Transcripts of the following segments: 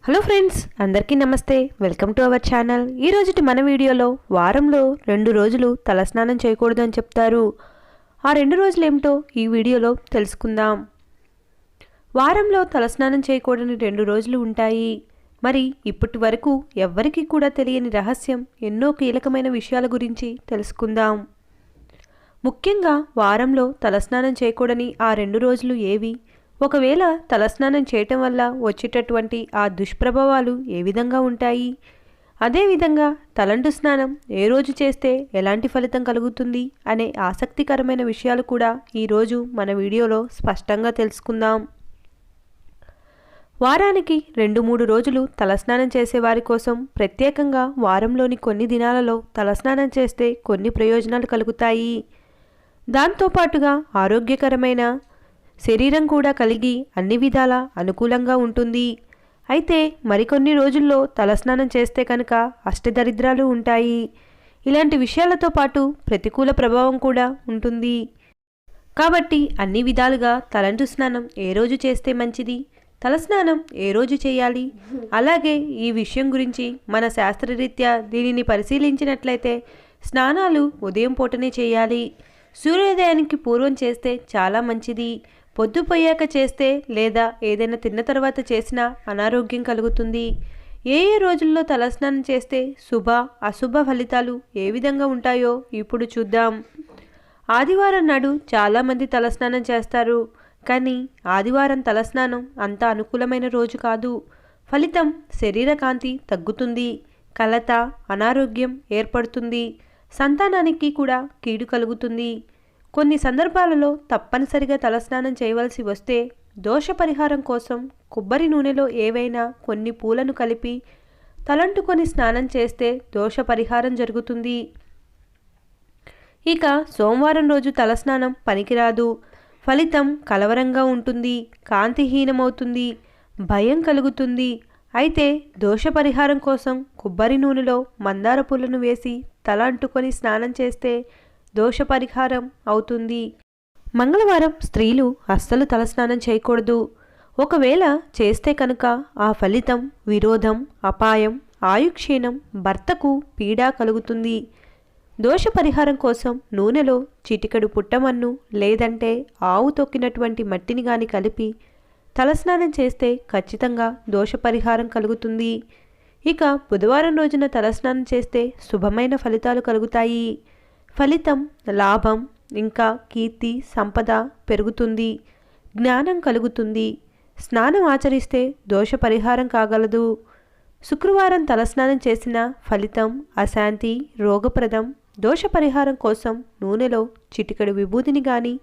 Hello friends, అందరికీ నమస్తే. Welcome to our channel. ఈ రోజుటి మన వీడియోలో వారంలో 2 రోజులు తలస్నానం చేయకూడదు అని చెప్తారు. ఆ 2 రోజులు ఏమిటో ఈ వీడియోలో తెలుసుకుందాం. వారంలో తలస్నానం చేయకూడని 2 రోజులు ఉంటాయి. మరి ఇప్పటి వరకు ఎవ్వరికీ కూడా తెలియని రహస్యం, ఎన్నో కీలకమైన విషయాల గురించి తెలుసుకుందాం. ముఖ్యంగా వారంలో తలస్నానం చేయకూడని ఆ 2 రోజులు ఏవి, ఒకవేళ తలస్నానం చేయటం వల్ల వచ్చేటటువంటి ఆ దుష్ప్రభావాలు ఏ విధంగా ఉంటాయి, అదేవిధంగా తలంటు స్నానం ఏ రోజు చేస్తే ఎలాంటి ఫలితం కలుగుతుంది అనే ఆసక్తికరమైన విషయాలు కూడా ఈరోజు మన వీడియోలో స్పష్టంగా తెలుసుకుందాం. వారానికి 2-3 రోజులు తలస్నానం చేసేవారి కోసం ప్రత్యేకంగా వారంలోని కొన్ని దినాలలో తలస్నానం చేస్తే కొన్ని ప్రయోజనాలు కలుగుతాయి. దాంతోపాటుగా ఆరోగ్యకరమైన శరీరం కూడా కలిగి అన్ని విధాల అనుకూలంగా ఉంటుంది. అయితే మరికొన్ని రోజుల్లో తలస్నానం చేస్తే కనుక అష్టదరిద్రాలు ఉంటాయి. ఇలాంటి విషయాలతో పాటు ప్రతికూల ప్రభావం కూడా ఉంటుంది. కాబట్టి అన్ని విధాలుగా తలంటు స్నానం ఏ రోజు చేస్తే మంచిది, తలస్నానం ఏ రోజు చేయాలి, అలాగే ఈ విషయం గురించి మన శాస్త్రరీత్యా దీనిని పరిశీలించినట్లయితే స్నానాలు ఉదయం పూటనే చేయాలి. సూర్యోదయానికి పూర్వం చేస్తే చాలా మంచిది. పొద్దుపోయాక చేస్తే లేదా ఏదైనా తిన్న తర్వాత చేసినా అనారోగ్యం కలుగుతుంది. ఏ రోజుల్లో తలస్నానం చేస్తే శుభ అశుభ ఫలితాలు ఏ విధంగా ఉంటాయో ఇప్పుడు చూద్దాం. ఆదివారం నాడు చాలామంది తలస్నానం చేస్తారు. కానీ ఆదివారం తలస్నానం అంత అనుకూలమైన రోజు కాదు. ఫలితం శరీర కాంతి తగ్గుతుంది, కలత, అనారోగ్యం ఏర్పడుతుంది, సంతానానికి కూడా కీడు కలుగుతుంది. కొన్ని సందర్భాలలో తప్పనిసరిగా తలస్నానం చేయవలసి వస్తే దోష పరిహారం కోసం కొబ్బరి నూనెలో ఏవైనా కొన్ని పూలను కలిపి తలంటుకొని స్నానం చేస్తే దోష పరిహారం జరుగుతుంది. ఇక సోమవారం రోజు తలస్నానం పనికిరాదు. ఫలితం కలవరంగా ఉంటుంది, కాంతిహీనమవుతుంది, భయం కలుగుతుంది. అయితే దోష పరిహారం కోసం కొబ్బరి నూనెలో మందార పూలను వేసి తల అంటుకొని స్నానం చేస్తే దోష పరిహారం అవుతుంది. మంగళవారం స్త్రీలు అస్సలు తలస్నానం చేయకూడదు. ఒకవేళ చేస్తే కనుక ఆ ఫలితం విరోధం, అపాయం, ఆయుక్షీణం, భర్తకు పీడ కలుగుతుంది. దోష పరిహారం కోసం నూనెలో చిటికెడు పుట్టమన్ను లేదంటే ఆవు తొక్కినటువంటి మట్టిని గాని కలిపి తలస్నానం చేస్తే ఖచ్చితంగా దోష పరిహారం కలుగుతుంది. ఇక బుధవారం రోజున తలస్నానం చేస్తే శుభమైన ఫలితాలు కలుగుతాయి. ఫలితం లాభం, ఇంకా కీర్తి, సంపద పెరుగుతుంది, జ్ఞానం కలుగుతుంది. స్నానం ఆచరిస్తే దోష పరిహారం కాగలదు. శుక్రవారం తలస్నానం చేసిన ఫలితం అశాంతి, రోగప్రదం. దోష పరిహారం కోసం నూనెలో చిటికెడు విభూతిని కానీ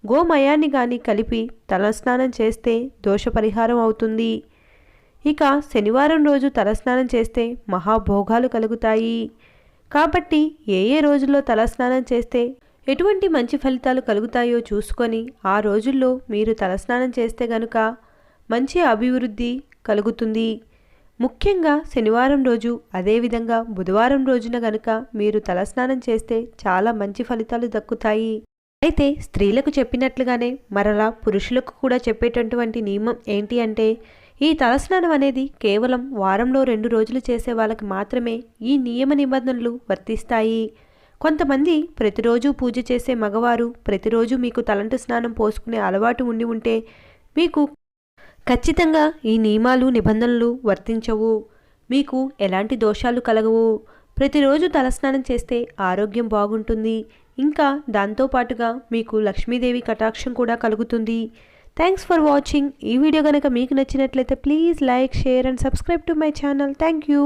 గోమయాన్ని కానీ కలిపి తలస్నానం చేస్తే దోష పరిహారం అవుతుంది. ఇక శనివారం రోజు తలస్నానం చేస్తే మహాభోగాలు కలుగుతాయి. కాబట్టి ఏ రోజుల్లో తలస్నానం చేస్తే ఎటువంటి మంచి ఫలితాలు కలుగుతాయో చూసుకొని ఆ రోజుల్లో మీరు తలస్నానం చేస్తే గనుక మంచి అభివృద్ధి కలుగుతుంది. ముఖ్యంగా శనివారం రోజు, అదేవిధంగా బుధవారం రోజున గనుక మీరు తలస్నానం చేస్తే చాలా మంచి ఫలితాలు దక్కుతాయి. అయితే స్త్రీలకు చెప్పినట్లుగానే మరలా పురుషులకు కూడా చెప్పేటటువంటి నియమం ఏంటి అంటే, ఈ తలస్నానం అనేది కేవలం వారంలో 2 రోజులు చేసే వాళ్ళకి మాత్రమే ఈ నియమ నిబంధనలు వర్తిస్తాయి. కొంతమంది ప్రతిరోజు పూజ చేసే మగవారు ప్రతిరోజు మీకు తలంటు స్నానం పోసుకునే అలవాటు ఉంటే మీకు ఖచ్చితంగా ఈ నియమాలు నిబంధనలు వర్తించవు. మీకు ఎలాంటి దోషాలు కలగవు. ప్రతిరోజు తలస్నానం చేస్తే ఆరోగ్యం బాగుంటుంది. ఇంకా దాంతోపాటుగా మీకు లక్ష్మీదేవి కటాక్షం కూడా కలుగుతుంది. Thanks for watching. ఈ వీడియో కనుక మీకు నచ్చినట్లయితే please like, share and subscribe to my channel. Thank you.